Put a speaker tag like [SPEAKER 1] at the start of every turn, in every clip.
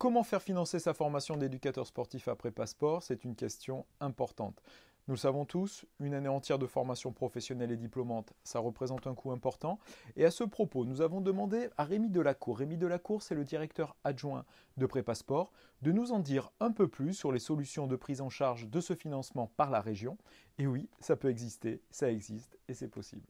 [SPEAKER 1] Comment faire financer sa formation d'éducateur sportif après Passeport? C'est une question importante. Nous le savons tous, une année entière de formation professionnelle et diplômante, ça représente un coût important. Et à ce propos, nous avons demandé à Rémi Delacour. Rémi Delacour, c'est le directeur adjoint de Prépasport, de nous en dire un peu plus sur les solutions de prise en charge de ce financement par la région. Et oui, ça peut exister, ça existe et c'est possible.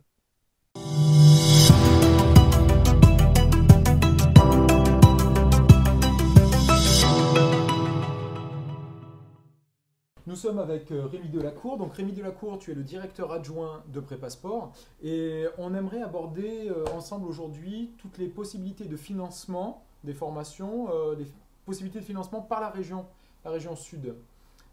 [SPEAKER 1] Nous sommes avec Rémi Delacour. Donc Rémi Delacour, tu es le directeur adjoint de Prépasport et on aimerait aborder ensemble aujourd'hui toutes les possibilités de financement des formations, des possibilités de financement par la région Sud.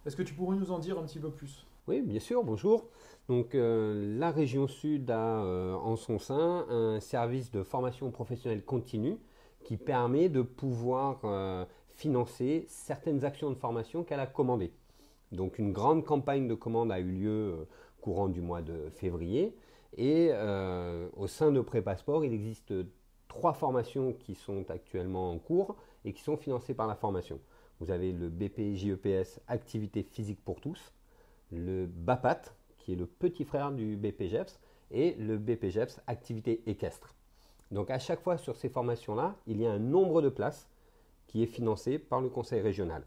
[SPEAKER 1] Est-ce que tu pourrais nous en dire un petit peu plus?
[SPEAKER 2] Oui, bien sûr, bonjour. Donc, la région Sud a en son sein un service de formation professionnelle continue qui permet de pouvoir financer certaines actions de formation qu'elle a commandées. Donc, une grande campagne de commande a eu lieu courant du mois de février et au sein de Prépasport, il existe 3 formations qui sont actuellement en cours et qui sont financées par la formation. Vous avez le BPJEPS Activité physique pour tous, le BAPAT, qui est le petit frère du BPJEPS, et le BPJEPS Activité équestre. Donc à chaque fois sur ces formations-là, il y a un nombre de places qui est financé par le conseil régional.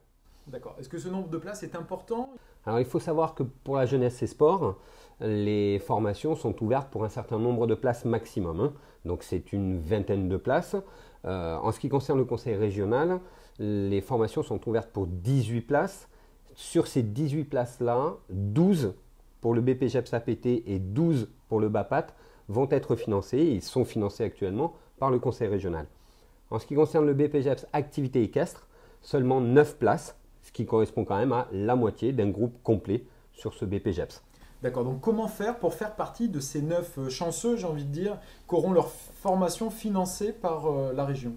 [SPEAKER 1] D'accord. Est-ce que ce nombre de places est important?
[SPEAKER 2] Alors il faut savoir que pour la jeunesse et sport, les formations sont ouvertes pour un certain nombre de places maximum. Donc c'est une vingtaine de places. En ce qui concerne le conseil régional, les formations sont ouvertes pour 18 places. Sur ces 18 places-là, 12 pour le BPJEPS APT et 12 pour le BAPAT vont être financés. Ils sont financés actuellement par le conseil régional. En ce qui concerne le BPJEPS Activité équestre, seulement 9 places, ce qui correspond quand même à la moitié d'un groupe complet sur ce BPJEPS.
[SPEAKER 1] D'accord, donc comment faire pour faire partie de ces 9 chanceux, j'ai envie de dire, qui auront leur formation financée par la région?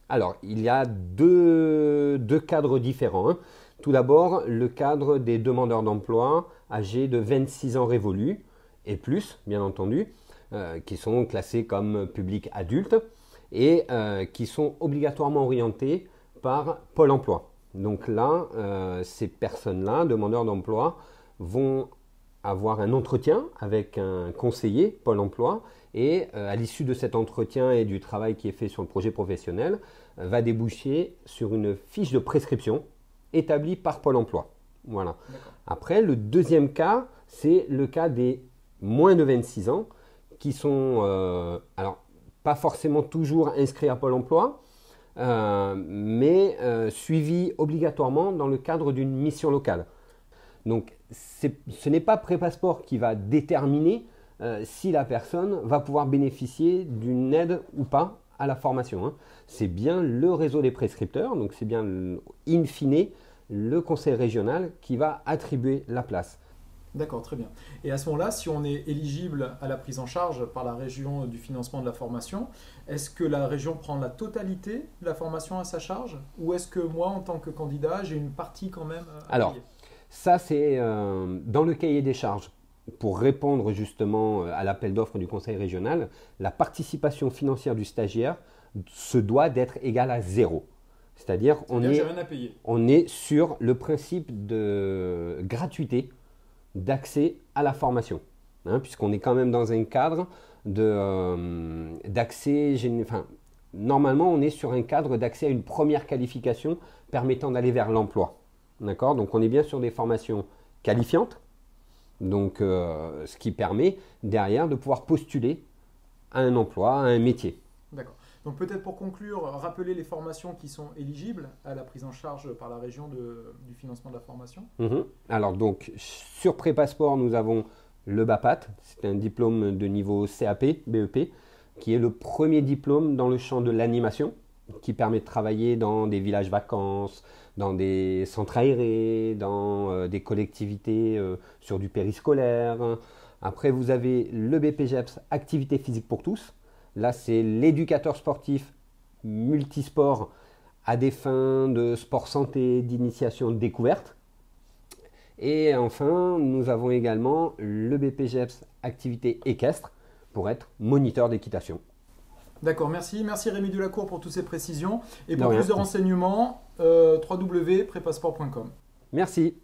[SPEAKER 2] Alors, il y a deux cadres différents. Tout d'abord, le cadre des demandeurs d'emploi âgés de 26 ans révolus et plus, bien entendu, qui sont classés comme public adulte et qui sont obligatoirement orientés par Pôle emploi. Donc là, ces personnes-là, demandeurs d'emploi, vont avoir un entretien avec un conseiller Pôle emploi et à l'issue de cet entretien et du travail qui est fait sur le projet professionnel, va déboucher sur une fiche de prescription établie par Pôle emploi. Voilà. Après, le deuxième cas, c'est le cas des moins de 26 ans qui sont, alors, pas forcément toujours inscrits à Pôle emploi, mais suivis obligatoirement dans le cadre d'une mission locale. Donc, ce n'est pas Prépasport qui va déterminer si la personne va pouvoir bénéficier d'une aide ou pas à la formation. C'est bien le réseau des prescripteurs, donc c'est bien in fine le conseil régional qui va attribuer la place.
[SPEAKER 1] D'accord, très bien. Et à ce moment-là, si on est éligible à la prise en charge par la région du financement de la formation, est-ce que la région prend la totalité de la formation à sa charge? Ou est-ce que moi, en tant que candidat, j'ai une partie quand même à
[SPEAKER 2] Alors,
[SPEAKER 1] payer?
[SPEAKER 2] ça c'est dans le cahier des charges. Pour répondre justement à l'appel d'offres du conseil régional, la participation financière du stagiaire se doit d'être égale à 0. C'est-à-dire
[SPEAKER 1] j'ai rien à payer.
[SPEAKER 2] On est sur le principe de gratuité d'accès à la formation, puisqu'on est quand même dans un cadre d'accès, enfin, normalement on est sur un cadre d'accès à une première qualification permettant d'aller vers l'emploi. D'accord? Donc on est bien sur des formations qualifiantes, donc ce qui permet derrière de pouvoir postuler à un emploi, à un métier.
[SPEAKER 1] D'accord. Donc peut-être pour conclure, rappeler les formations qui sont éligibles à la prise en charge par la région du financement de la formation.
[SPEAKER 2] Alors donc sur Prépasport, nous avons le BAPAT, c'est un diplôme de niveau CAP, BEP, qui est le premier diplôme dans le champ de l'animation, qui permet de travailler dans des villages vacances, dans des centres aérés, dans des collectivités sur du périscolaire. Après, vous avez le BPJEPS Activité physique pour tous. Là, c'est l'éducateur sportif multisport à des fins de sport santé, d'initiation, de découverte. Et enfin, nous avons également le BPJEPS Activité équestre pour être moniteur d'équitation.
[SPEAKER 1] D'accord, merci. Merci Rémi Delacour pour toutes ces précisions. Et pour
[SPEAKER 2] De rien.
[SPEAKER 1] plus de renseignements, www.prépassport.com.
[SPEAKER 2] Merci.